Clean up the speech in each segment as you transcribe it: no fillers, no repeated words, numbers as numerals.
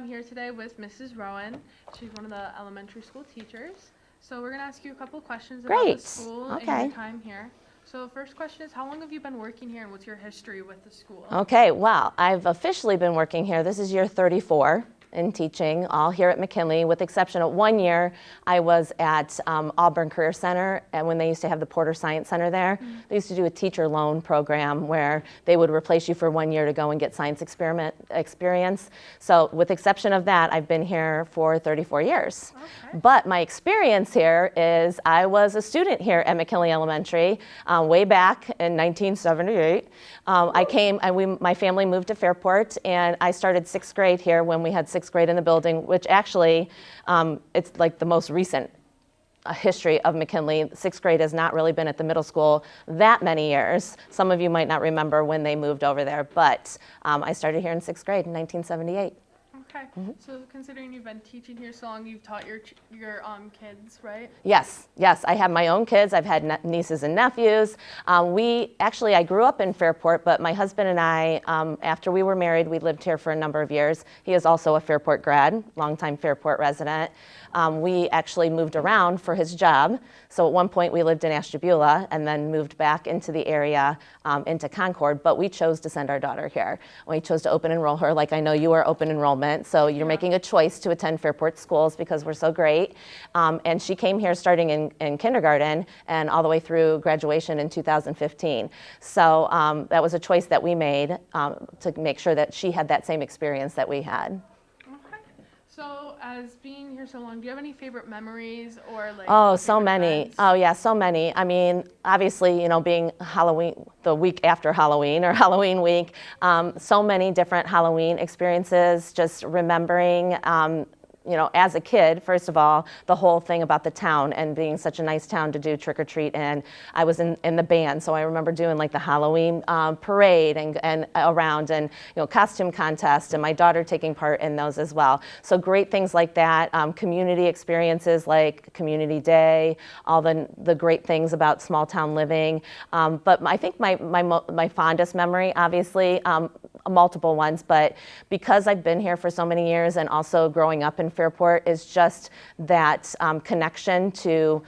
here today with Mrs. Rowan. She's one of the elementary school teachers. So we're going to ask you a couple questions about the school and your time here. So first question is, how long have you been working here and what's your history with the school? Okay, well, I've officially been working here. This is year 34 in teaching, all here at McKinley, with the exception of 1 year I was at Auburn Career Center, and when they used to have the Porter Science Center there, they used to do a teacher loan program where they would replace you for 1 year to go and get science experience. So with the exception of that, I've been here for 34 years. Okay. But my experience here is I was a student here at McKinley Elementary way back in 1978. I came, and my family moved to Fairport, and I started 6th grade here when we had 6th grade in the building, which actually, it's like the most recent history of McKinley. 6th grade has not really been at the middle school that many years. Some of you might not remember when they moved over there, but I started here in 6th grade in 1978. Okay, so considering you've been teaching here so long, you've taught your kids, right? Yes, I have my own kids. I've had nieces and nephews. I grew up in Fairport, but my husband and I, after we were married, we lived here for a number of years. He is also a Fairport grad, longtime Fairport resident. We actually moved around for his job. So at one point we lived in Ashtabula and then moved back into the area, into Concord, but we chose to send our daughter here. We chose to open enroll her, like I know you are open enrollment, so you're making a choice to attend Fairport schools because we're so great. And she came here starting in kindergarten and all the way through graduation in 2015. So that was a choice that we made to make sure that she had that same experience that we had. So, as being here so long, do you have any favorite memories or like? Oh, so many. Events? Oh, yeah, so many. I mean, obviously, being Halloween, the week after Halloween or Halloween week, so many different Halloween experiences. Just remembering. As a kid, first of all, the whole thing about the town and being such a nice town to do trick or treat in. I was in the band, so I remember doing like the Halloween parade and around and costume contest, and my daughter taking part in those as well. So great things like that. Community experiences like Community Day, all the great things about small town living. But I think my fondest memory, obviously, multiple ones, but because I've been here for so many years and also growing up in Fairport, is just that connection to,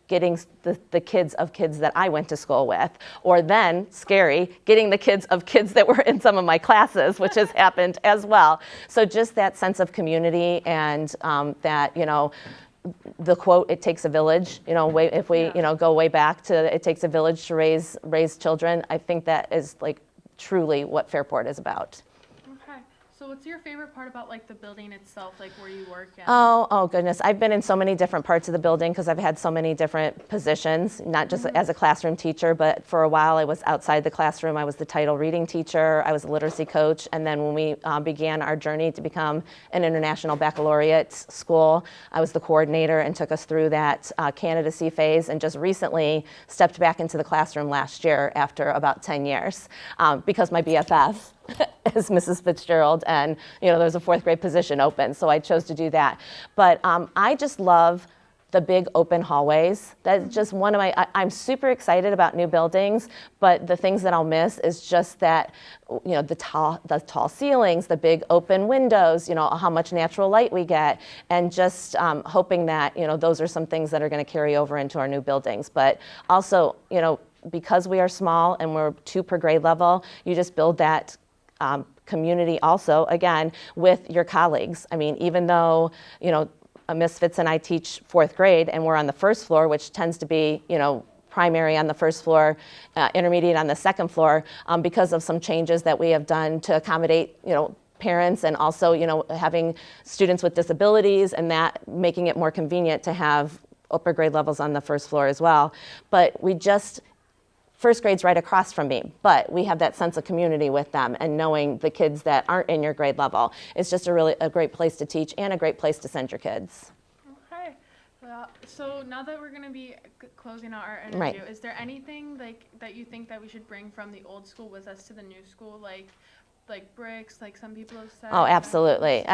getting the kids of kids that I went to school with, or then, scary, getting the kids of kids that were in some of my classes, which has happened as well. So just that sense of community and that, the quote, "It takes a village," if we, go way back to "It takes a village to raise children," I think that is like truly what Fairport is about. Okay, so what's your favorite part about like the building itself, like where you work at? Oh goodness, I've been in so many different parts of the building because I've had so many different positions, not just as a classroom teacher, but for a while I was outside the classroom. I was the title reading teacher, I was a literacy coach, and then when we began our journey to become an international baccalaureate school, I was the coordinator and took us through that candidacy phase, and just recently stepped back into the classroom last year after about 10 years because my BFF is Mrs. Fitzgerald, and there was a 4th grade position open, so I chose to do that. But I just love the big open hallways. That's just one of I'm super excited about new buildings, but the things that I'll miss is just that, the tall ceilings, the big open windows, how much natural light we get, and just hoping that, those are some things that are going to carry over into our new buildings. But also, because we are small and we're 2 per grade level, you just build that community also, again, with your colleagues. I mean, even though, Miss Fitz and I teach 4th grade and we're on the 1st floor, which tends to be, primary on the 1st floor, intermediate on the 2nd floor, because of some changes that we have done to accommodate, parents, and also, having students with disabilities, and that making it more convenient to have upper grade levels on the 1st floor as well. But 1st grade's right across from me, but we have that sense of community with them, and knowing the kids that aren't in your grade level is just a great place to teach and a great place to send your kids. Okay. So now that we're going to be closing out our interview, Right. Is there anything that you think that we should bring from the old school with us to the new school, like bricks, like some people have said? Oh, absolutely.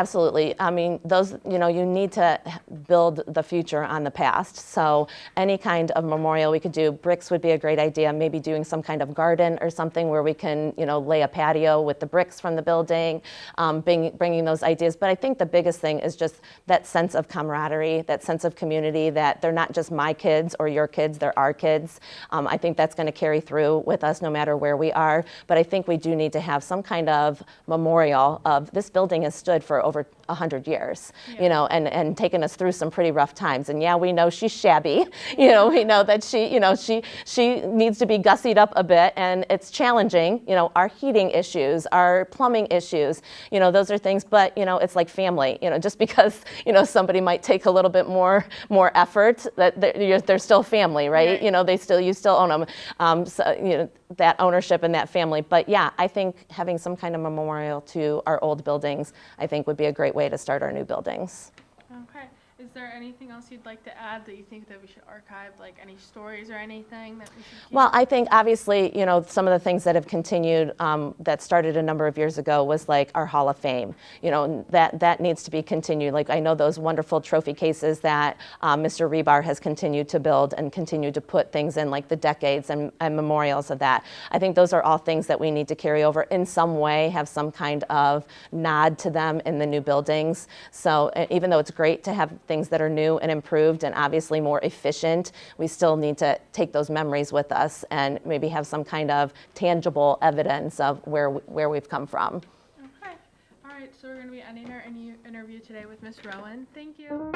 I mean, those, you need to build the future on the past. So any kind of memorial we could do, bricks would be a great idea, maybe doing some kind of garden or something where we can, lay a patio with the bricks from the building, bringing those ideas. But I think the biggest thing is just that sense of camaraderie, that sense of community, that they're not just my kids or your kids, they're our kids. I think that's going to carry through with us no matter where we are. But I think we do need to have some kind of memorial of this building has stood for over 100 years, and taken us through some pretty rough times. And yeah, we know she's shabby. We know that she needs to be gussied up a bit, and it's challenging. Our heating issues, our plumbing issues, those are things. But it's like family. Just because somebody might take a little bit more effort, that they're still family, right? You still own them. So that ownership and that family. But yeah, I think having some kind of memorial to our old buildings, I think would be a great way to start our new buildings. Okay. Is there anything else you'd like to add that you think that we should archive, like any stories or anything that we should keep? Well, I think obviously, some of the things that have continued that started a number of years ago was like our Hall of Fame. That needs to be continued. Like I know those wonderful trophy cases that Mr. Rebar has continued to build and continued to put things in, like the decades and memorials of that. I think those are all things that we need to carry over in some way, have some kind of nod to them in the new buildings. So even though it's great to have things that are new and improved and obviously more efficient, we still need to take those memories with us and maybe have some kind of tangible evidence of where we've come from. Okay. All right. So we're going to be ending our interview today with Ms. Rowan. Thank you.